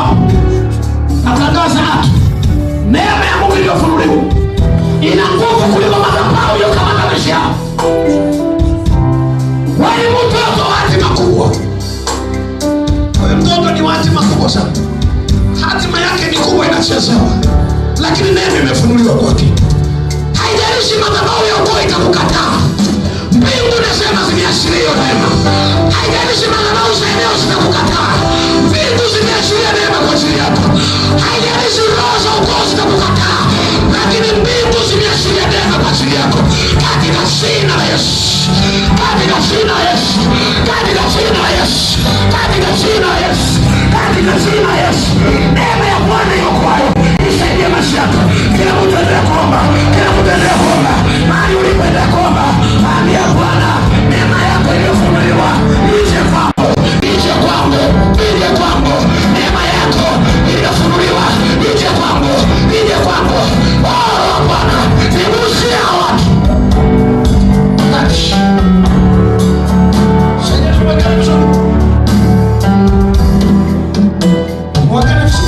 madhabahu. Natangaza haki. Neema ya Mungu iliyofunuliwa ina nguvu kuliko madhabahu yokamata maisha yao. Wali mtoto wa hatima kubwa. Huyu mtoto ni wa hatima kubwa sana. Hatima yake ni kubwa, inachezewa, lakini neema imefunuliwa kwake. Haijalishi madhabahu ya ukoo itakukataa, mbingu nasema zimeashiria neema. Haijalishi madhabahu za eneo zitakukataa, mbingu zimeashiria neema kwa ajili yako. Haijalishi roho za ukoo zitakukataa, lakini mbingu zimeashiria neema kwa ajili yako. Katika jina la Yesu, katika jina la Yesu, katika jina la Yesu, katika jina la Yesu, katika jina la Yesu, neema ya Bwana iko kwayo. Isaidie maisha yako. Kila mtu endelea kuomba, kila mtu endelea kuomba. Mahali ulipoendelea kuomba, mahali ya Bwana, neema yako iliyofunuliwa ije kwangu, ije kwangu, ije kwangu. Neema yako iliyofunuliwa ije kwangu, ije kwangu. Oh Bwana, nigusie watu. Wakati